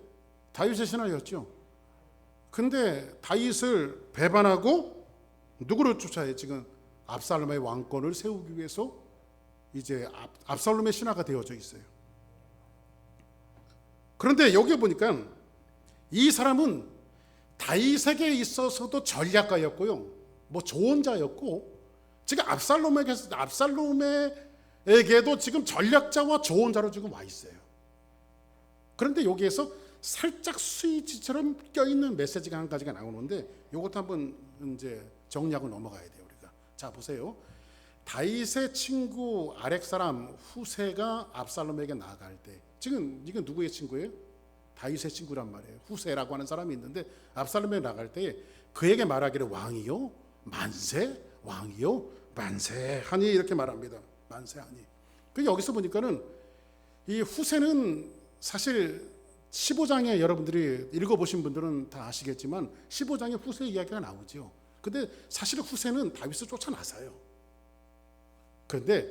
다윗의 신하였죠. 근데 다윗을 배반하고 누구를 쫓아요? 지금 압살롬의 왕권을 세우기 위해서 이제 압살롬의 신하가 되어져 있어요. 그런데 여기 보니까 이 사람은 다윗에게 있어서도 전략가였고요, 뭐 조언자였고, 지금 압살롬에게도 지금 전략자와 조언자로 지금 와 있어요. 그런데 여기에서 살짝 스위치처럼 껴있는 메시지가 한 가지가 나오는데, 이것도 한번 이제 정리하고 넘어가야 돼요, 우리가. 자, 보세요. 다윗의 친구 아렉 사람 후세가 압살롬에게 나아갈 때, 지금 이건 누구의 친구예요? 다윗의 친구란 말이에요. 후세라고 하는 사람이 있는데, 압살롬에 나갈 때 그에게 말하기를 왕이요 만세, 왕이요 만세하니, 이렇게 말합니다. 만세하니. 그 여기서 보니까는 이 후세는 사실 15장에 여러분들이 읽어보신 분들은 다 아시겠지만 15장에 후세 이야기가 나오죠. 근데 사실 후세는 다윗을 쫓아나서요. 그런데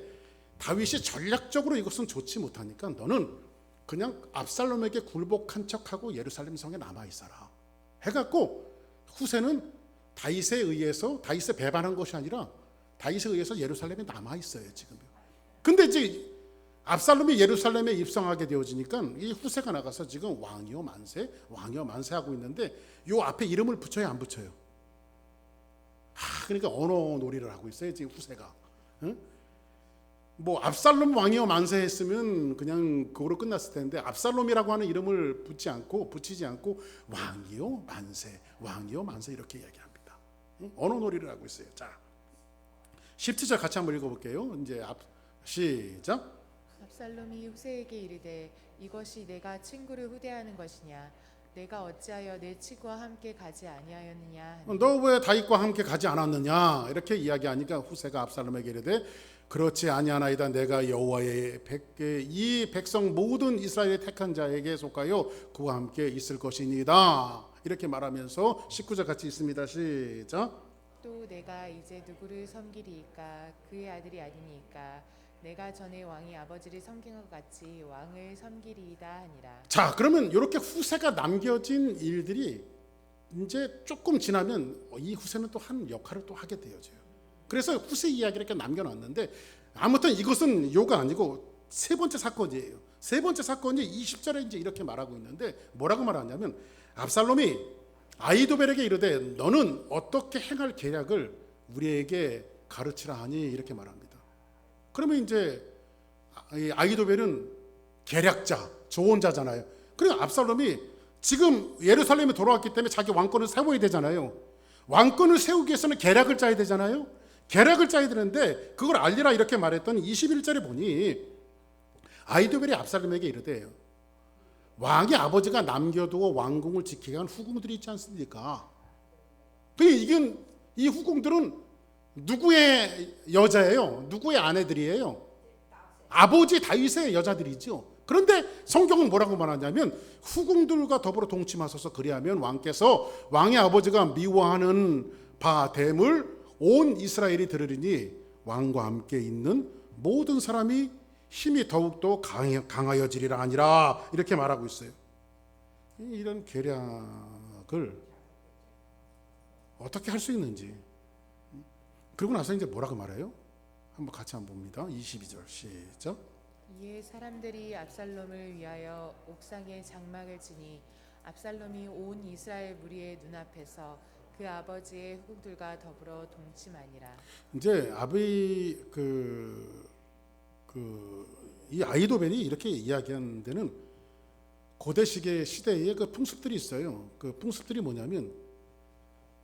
다윗이 전략적으로 이것은 좋지 못하니까 너는 그냥 압살롬에게 굴복한 척하고 예루살렘 성에 남아있어라 해갖고, 후세는 다윗에 의해서, 다윗에 배반한 것이 아니라 다윗에 의해서 예루살렘에 남아있어요 지금. 근데 이제 압살롬이 예루살렘에 입성하게 되어지니까 이 후세가 나가서 지금 왕이요 만세, 왕이요 만세 하고 있는데, 요 앞에 이름을 붙여요 안 붙여요? 그러니까 언어 놀이를 하고 있어요 지금 후세가. 응? 뭐 압살롬 왕이요 만세 했으면 그냥 그거로 끝났을 텐데, 압살롬이라고 하는 이름을 붙이지 않고 왕이요 만세, 왕이요 만세 이렇게 이야기합니다. 응? 언어 놀이를 하고 있어요. 자, 17절 같이 한번 읽어볼게요. 이제 시작. 압살롬이 후세에게 이르되 이것이 내가 친구를 후대하는 것이냐, 내가 어찌하여 내 친구와 함께 가지 아니하였느냐 하니, 너 왜 다윗과 함께 가지 않았느냐 이렇게 이야기하니까 후세가 압살롬에게 이르되 그렇지 아니하나이다. 내가 여호와의 이 백성 모든 이스라엘의 택한 자에게 속하여 그와 함께 있을 것이니이다 이렇게 말하면서 19절 같이 있습니다. 시작. 또 내가 이제 누구를 섬기리이까? 그의 아들이 아니니까 내가 전에 왕이 아버지를 섬긴 것 같이 왕을 섬기리이다 하니라. 자, 그러면 이렇게 후세가 남겨진 일들이 이제 조금 지나면 이 후세는 또 한 역할을 또 하게 되어져요. 그래서 후세 이야기를 이렇게 남겨놨는데, 아무튼 이것은 요가 아니고 세 번째 사건이에요. 세 번째 사건이 20절에 이제 이렇게 말하고 있는데, 뭐라고 말하냐면 압살롬이 아이도벨에게 이르되 너는 어떻게 행할 계략을 우리에게 가르치라 하니, 이렇게 말합니다. 그러면 이제 아이도벨은 계략자, 조언자잖아요. 그러니까 압살롬이 지금 예루살렘에 돌아왔기 때문에 자기 왕권을 세워야 되잖아요. 왕권을 세우기 위해서는 계략을 짜야 되잖아요. 계략을 짜야 되는데 그걸 알리라 이렇게 말했더니 21절에 보니 아이도벨이 압살롬에게 이르되 왕의 아버지가 남겨두고 왕궁을 지키게 한 후궁들이 있지 않습니까? 이게 이 후궁들은 누구의 여자예요? 누구의 아내들이에요? 아버지 다윗의 여자들이죠. 그런데 성경은 뭐라고 말하냐면 후궁들과 더불어 동침하소서, 그리하면 왕께서 왕의 아버지가 미워하는 바 됨을 온 이스라엘이 들으리니 왕과 함께 있는 모든 사람이 힘이 더욱더 강하여지리라 하니라, 이렇게 말하고 있어요. 이런 계략을 어떻게 할 수 있는지. 그리고 나서 이제 뭐라고 말해요? 한번 같이 한번 봅니다. 22절 시작. 이에 사람들이 압살롬을 위하여 옥상에 장막을 치니 압살롬이 온 이스라엘 무리의 눈앞에서 그 아버지의 후궁들과 더불어 동침하니라. 이제 이 아이도벨이 이렇게 이야기하는 데는 고대시계 시대의 그 풍습들이 있어요. 그 풍습들이 뭐냐면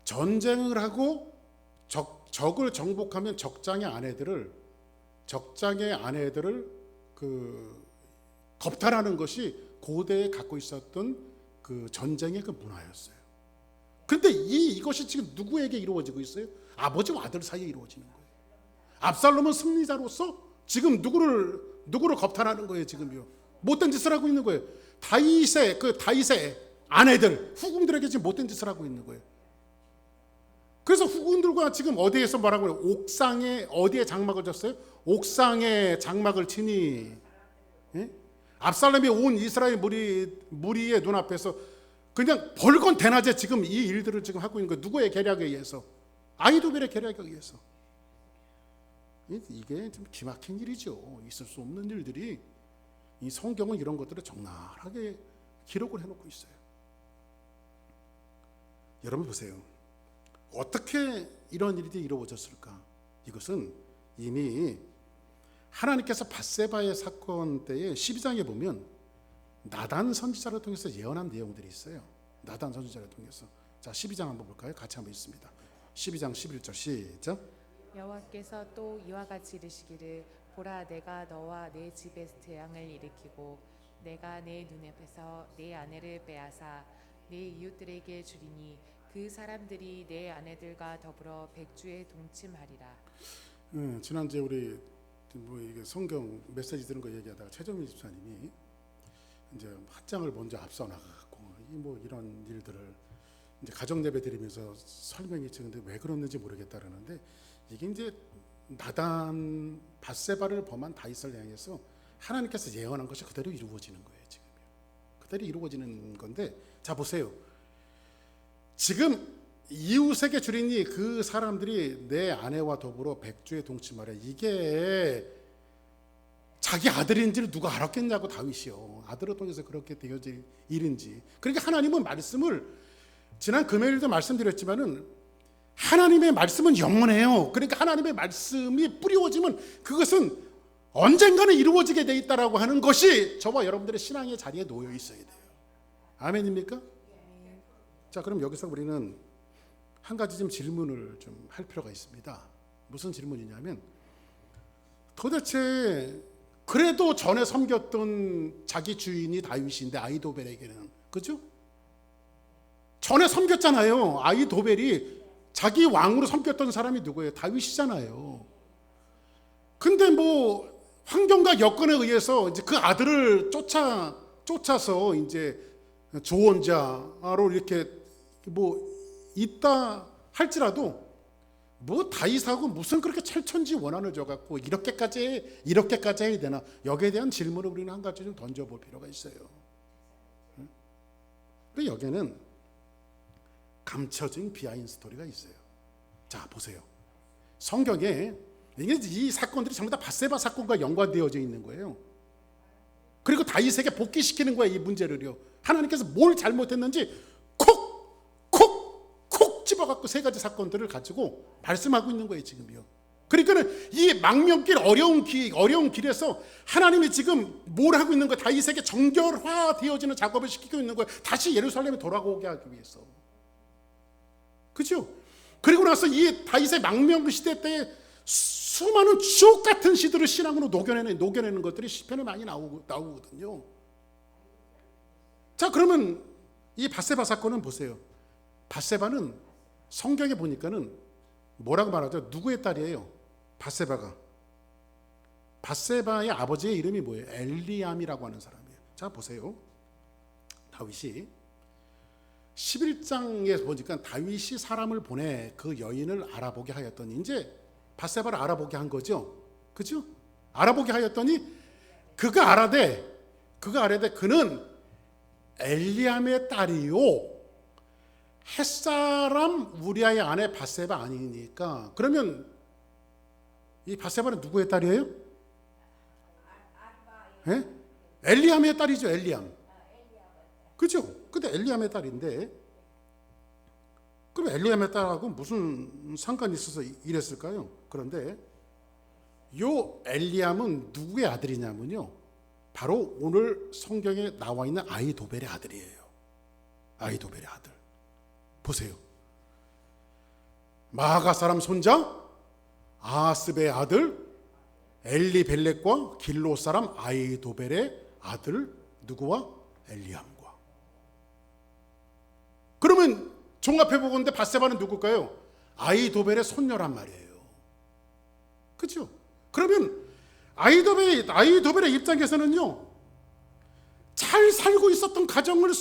전쟁을 하고 적을 정복하면 적장의 아내들을 그 겁탈하는 것이 고대에 갖고 있었던 그 전쟁의 그 문화였어요. 그런데 이것이 지금 누구에게 이루어지고 있어요? 아버지와 아들 사이에 이루어지는 거예요. 압살롬은 승리자로서 지금 누구를 겁탈하는 거예요. 지금요. 못된 짓을 하고 있는 거예요. 다윗의 아내들, 후궁들에게 지금 못된 짓을 하고 있는 거예요. 그래서 후궁들과 지금 어디에서 말하고 있어요? 옥상에 어디에 장막을 졌어요? 옥상에 장막을 치니, 예? 압살롬이 온 이스라엘 무리의 눈앞에서 그냥 벌건 대낮에 지금 이 일들을 지금 하고 있는 거예요. 누구의 계략에 의해서? 아이도벨의 계략에 의해서. 이게 좀 기막힌 일이죠. 있을 수 없는 일들이 이 성경은 이런 것들을 적나라하게 기록을 해놓고 있어요. 여러분 보세요. 어떻게 이런 일이 이루어졌을까? 이것은 이미 하나님께서 밧세바의 사건 때에 12장에 보면 나단 선지자를 통해서 예언한 내용들이 있어요. 나단 선지자를 통해서. 자, 12장 한번 볼까요? 같이 한번 읽습니다. 12장 11절 시작. 여호와께서 또 이와 같이 이르시기를 보라 내가 너와 내 집에 재앙을 일으키고 내가 내 눈앞에서 내 아내를 빼앗아 내 이웃들에게 주리니 그 사람들이 내 아내들과 더불어 백주에 동침하리라. 지난주에 우리 이게 성경 메시지 들은 거 얘기하다가 최정민 집사님이 이제 핫장을 먼저 앞서 나가고 이런 일들을 이제 가정 예배 드리면서 설명이 있는데 왜 그랬는지 모르겠다 그러는데 이게 이제 나단 밧세바를 범한 다윗을 향해서 하나님께서 예언한 것이 그대로 이루어지는 거예요. 지금 그대로 이루어지는 건데, 자 보세요. 지금 이웃에게 주리니 그 사람들이 내 아내와 더불어 백주에 동침하라. 이게 자기 아들인지를 누가 알았겠냐고 다윗이요. 아들을 통해서 그렇게 되어질 일인지. 그러니까 하나님은 말씀을 지난 금요일도 말씀드렸지만은 하나님의 말씀은 영원해요. 그러니까 하나님의 말씀이 뿌리워지면 그것은 언젠가는 이루어지게 돼 있다라고 하는 것이 저와 여러분들의 신앙의 자리에 놓여 있어야 돼요. 아멘입니까? 자, 그럼 여기서 우리는 한 가지 좀 질문을 좀 할 필요가 있습니다. 무슨 질문이냐면 도대체 그래도 전에 섬겼던 자기 주인이 다윗인데 아이도벨에게는, 그죠? 전에 섬겼잖아요. 아이도벨이 자기 왕으로 섬겼던 사람이 누구예요? 다윗이잖아요. 근데 환경과 여건에 의해서 이제 그 아들을 쫓아서 이제 조언자로 이렇게 있다 할지라도 다윗하고 무슨 그렇게 철천지 원한을 줘갖고 이렇게까지 해야 되나? 여기에 대한 질문을 우리는 한 가지 좀 던져볼 필요가 있어요. 근데 여기에는 감춰진 비하인드 스토리가 있어요. 자 보세요. 성경에 이 사건들이 전부 다 밧세바 사건과 연관되어져 있는 거예요. 그리고 다윗에게 복귀시키는 거예요. 이 문제를요. 하나님께서 뭘 잘못했는지 콕 집어갖고 세 가지 사건들을 가지고 말씀하고 있는 거예요. 지금요. 그러니까는 이 망명길 어려운 길에서 하나님이 지금 뭘 하고 있는 거예요? 다윗에게 정결화되어지는 작업을 시키고 있는 거예요. 다시 예루살렘에 돌아오게 하기 위해서. 그죠? 그리고 나서 이 다윗의 망명 시대 때에 수많은 주옥 같은 시들을 신앙으로 녹여내는 것들이 시편에 많이 나오거든요. 자, 그러면 이 밧세바 사건은 보세요. 밧세바는 성경에 보니까는 뭐라고 말하죠? 누구의 딸이에요? 밧세바의 아버지의 이름이 뭐예요? 엘리암이라고 하는 사람이에요. 자, 보세요. 다윗이 11장에 보니까 다윗이 사람을 보내 그 여인을 알아보게 하였더니 이제 밧세바를 알아보게 한 거죠. 그죠? 알아보게 하였더니 그가 알아대 그는 엘리암의 딸이요 햇사람 우리아의 아내 밧세바 아니니까. 그러면 이 밧세바는 누구의 딸이에요? 예? 엘리암의 딸이죠. 엘리암. 그죠? 근데 엘리암의 딸인데 그럼 엘리암의 딸하고 무슨 상관이 있어서 이랬을까요? 그런데 요 엘리암은 누구의 아들이냐면요, 바로 오늘 성경에 나와 있는 아히도벨의 아들이에요. 아히도벨의 아들. 보세요. 마아가 사람 손자 아하스의 아들 엘리벨렉과 길로 사람 아히도벨의 아들 누구와? 엘리암과. 그러면 종합해 보건데 밧세바는 누굴까요? 아히도벨의 손녀란 말이에요. 그렇죠? 그러면 아히도벨의 입장에서는요, 잘 살고 있었던 가정을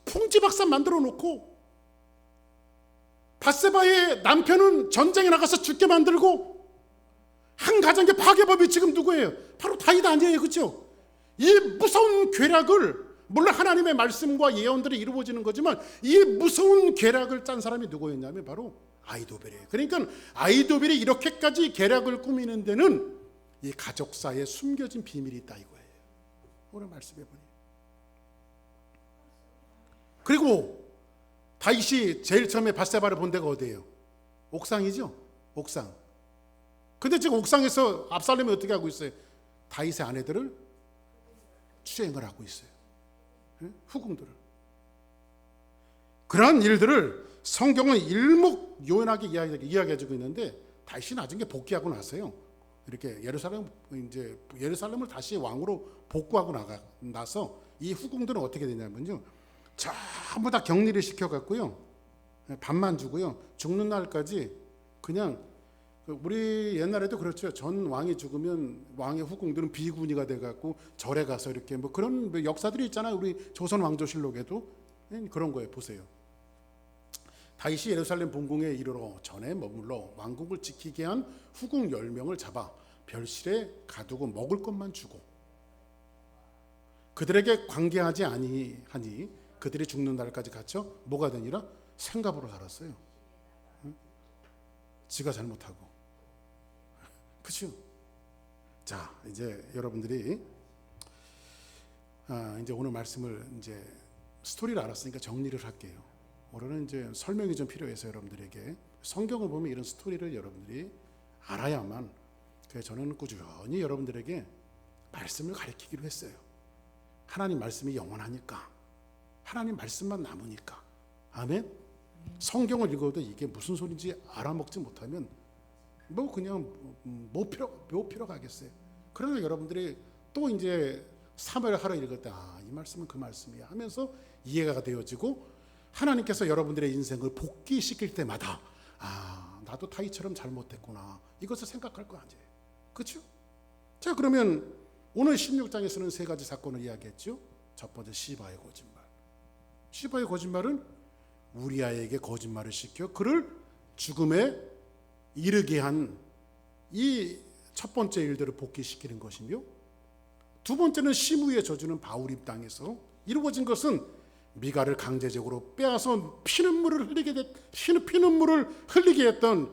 풍지박산 만들어 놓고 밧세바의 남편은 전쟁에 나가서 죽게 만들고 한 가정의 파괴법이 지금 누구예요? 바로 다윗 아니에요. 그렇죠? 이 무서운 괴락을, 물론 하나님의 말씀과 예언들이 이루어지는 거지만 이 무서운 괴락을 짠 사람이 누구였냐면 바로 아히도벨이에요. 그러니까 아히도벨이 이렇게까지 계략을 꾸미는 데는 이 가족사에 숨겨진 비밀이 있다 이거예요. 오늘 말씀해 보니. 그리고 다윗이 제일 처음에 밧세바를 본 데가 어디예요? 옥상이죠. 옥상. 근데 지금 옥상에서 압살롬이 어떻게 하고 있어요? 다윗의 아내들을 추행을 하고 있어요. 후궁들을. 그러한 일들을 성경은 일목요연하게 이야기해주고 있는데, 다윗이 나중에 복귀하고 나서요, 이렇게 예루살렘을 다시 왕으로 복구하고 나서 이 후궁들은 어떻게 되냐면요, 전부 다 격리를 시켜갖고요, 밥만 주고요, 죽는 날까지 그냥, 우리 옛날에도 그렇죠. 전 왕이 죽으면 왕의 후궁들은 비구니가 돼갖고 절에 가서 이렇게 뭐 그런 역사들이 있잖아요. 우리 조선 왕조실록에도 그런 거예요. 보세요. 다윗이 예루살렘 본궁에 이르러 전에 머물러 왕국을 지키게 한 후궁 10명을 잡아 별실에 가두고 먹을 것만 주고 그들에게 관계하지 아니하니 그들이 죽는 날까지 갇혀 뭐가 되니라? 생갑으로 살았어요. 지가 잘못하고. 그렇죠? 자, 이제 여러분들이 이제 오늘 말씀을 이제 스토리를 알았으니까 정리를 할게요. 오늘은 이제 설명이 좀 필요해서 여러분들에게 성경을 보면 이런 스토리를 여러분들이 알아야만, 그래서 저는 꾸준히 여러분들에게 말씀을 가르치기로 했어요. 하나님 말씀이 영원하니까, 하나님 말씀만 남으니까. 아멘. 성경을 읽어도 이게 무슨 소리인지 알아먹지 못하면 뭐 그냥 뭐 필요 가겠어요. 그러나 여러분들이 또 이제 사무엘하러 읽을 때 이 말씀은 그 말씀이야 하면서 이해가 되어지고, 하나님께서 여러분들의 인생을 복귀시킬 때마다 나도 다윗처럼 잘못했구나 이것을 생각할 거 아니에요. 그렇죠? 자, 그러면 오늘 16장에서는 세 가지 사건을 이야기했죠. 첫 번째, 시바의 거짓말. 시바의 거짓말은 우리아에게 거짓말을 시켜 그를 죽음에 이르게 한 이 첫 번째 일들을 복귀시키는 것이며, 두 번째는 시므의 저주는 바울입 땅에서 이루어진 것은 미가를 강제적으로 빼앗아 피눈물을 흘리게 했던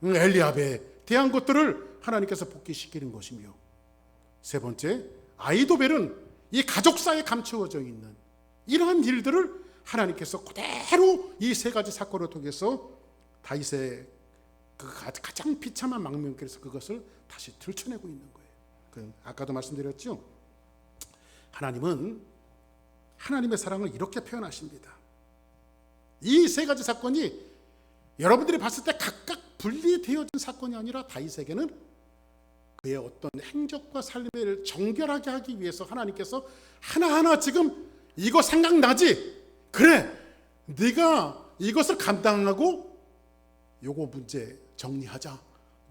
엘리압에 대한 것들을 하나님께서 복귀시키는 것이며, 세 번째, 아히도벨은 이 가족사에 감추어져 있는 이러한 일들을 하나님께서 그대로 이 세 가지 사건을 통해서 다윗의 그 가장 비참한 망명길에서 그것을 다시 들춰내고 있는 거예요. 아까도 말씀드렸죠. 하나님은 하나님의 사랑을 이렇게 표현하십니다. 이 세 가지 사건이 여러분들이 봤을 때 각각 분리되어진 사건이 아니라 다윗에게는 그의 어떤 행적과 삶을 정결하게 하기 위해서 하나님께서 하나하나 지금 이거 생각나지? 그래, 네가 이것을 감당하고 요거 문제 정리하자.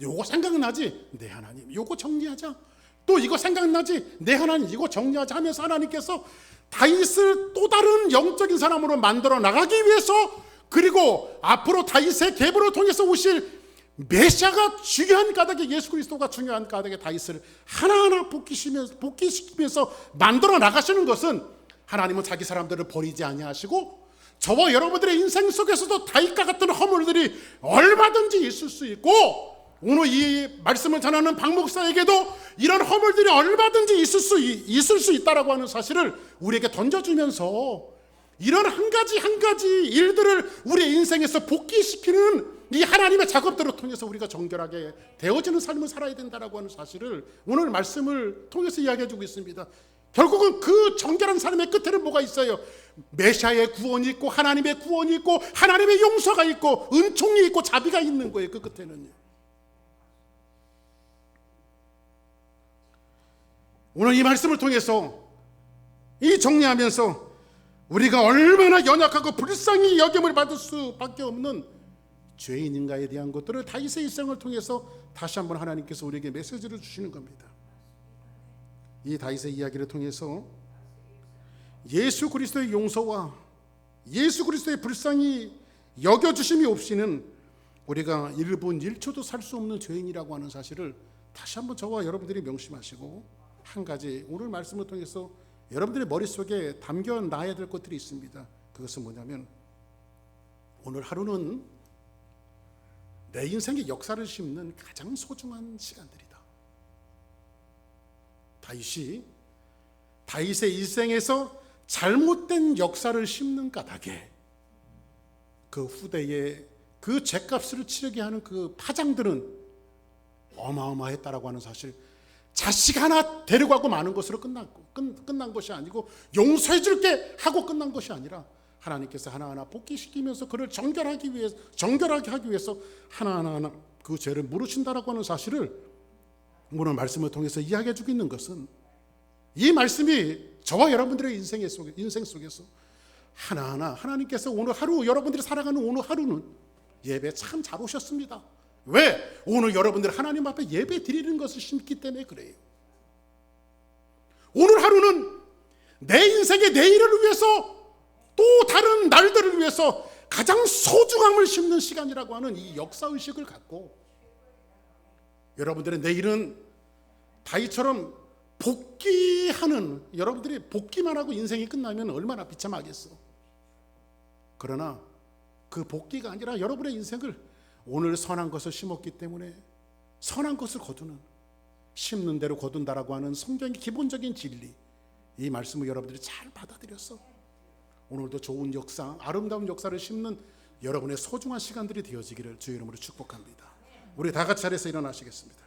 요거 생각나지? 네 하나님 요거 정리하자. 또 이거 생각나지? 네 하나님 이거 정리하자 하면서 하나님께서 다윗을 또 다른 영적인 사람으로 만들어 나가기 위해서, 그리고 앞으로 다윗의 계보를 통해서 오실 메시아가 중요한 까닭에, 예수 그리스도가 중요한 까닭에 다윗을 하나하나 복귀시키면서 만들어 나가시는 것은, 하나님은 자기 사람들을 버리지 아니하시고 저와 여러분들의 인생 속에서도 다윗과 같은 허물들이 얼마든지 있을 수 있고, 오늘 이 말씀을 전하는 박 목사에게도 이런 허물들이 얼마든지 있을 수 있다라고 하는 사실을 우리에게 던져주면서, 이런 한 가지 일들을 우리의 인생에서 복귀시키는 이 하나님의 작업들을 통해서 우리가 정결하게 되어지는 삶을 살아야 된다라고 하는 사실을 오늘 말씀을 통해서 이야기해 주고 있습니다. 결국은 그 정결한 삶의 끝에는 뭐가 있어요? 메시아의 구원이 있고 하나님의 구원이 있고 하나님의 용서가 있고 은총이 있고 자비가 있는 거예요. 그 끝에는요. 오늘 이 말씀을 통해서 이 정리하면서 우리가 얼마나 연약하고 불쌍히 여김을 받을 수밖에 없는 죄인인가에 대한 것들을 다윗의 일생을 통해서 다시 한번 하나님께서 우리에게 메시지를 주시는 겁니다. 이 다윗의 이야기를 통해서 예수 그리스도의 용서와 예수 그리스도의 불쌍히 여겨주심이 없이는 우리가 1분 1초도 살 수 없는 죄인이라고 하는 사실을 다시 한번 저와 여러분들이 명심하시고, 한 가지 오늘 말씀을 통해서 여러분들의 머릿속에 담겨놔야 될 것들이 있습니다. 그것은 뭐냐면, 오늘 하루는 내 인생의 역사를 심는 가장 소중한 시간들이다. 다윗의 일생에서 잘못된 역사를 심는 까닭에 그 후대에 그 죗값을 치르게 하는 그 파장들은 어마어마했다라고 하는 사실, 자식 하나 데려가고 마는 것으로 끝난 것이 아니고, 용서해 줄게 하고 끝난 것이 아니라 하나님께서 하나하나 복귀시키면서 그를 정결하게 하기 위해서 하나하나 그 죄를 물으신다라고 하는 사실을 오늘 말씀을 통해서 이야기해 주고 있는 것은, 이 말씀이 저와 여러분들의 인생 속에서 하나하나 하나님께서 오늘 하루, 여러분들이 살아가는 오늘 하루는 예배 참 잘 오셨습니다. 왜? 오늘 여러분들 하나님 앞에 예배 드리는 것을 심기 때문에 그래요. 오늘 하루는 내 인생의 내일을 위해서, 또 다른 날들을 위해서 가장 소중함을 심는 시간이라고 하는 이 역사의식을 갖고, 여러분들의 내일은 다윗처럼 복귀하는, 여러분들이 복귀만 하고 인생이 끝나면 얼마나 비참하겠어. 그러나 그 복귀가 아니라 여러분의 인생을 오늘 선한 것을 심었기 때문에 선한 것을 거두는, 심는 대로 거둔다라고 하는 성경의 기본적인 진리, 이 말씀을 여러분들이 잘 받아들여서 오늘도 좋은 역사, 아름다운 역사를 심는 여러분의 소중한 시간들이 되어지기를 주의 이름으로 축복합니다. 우리 다 같이 자리에서 일어나시겠습니다.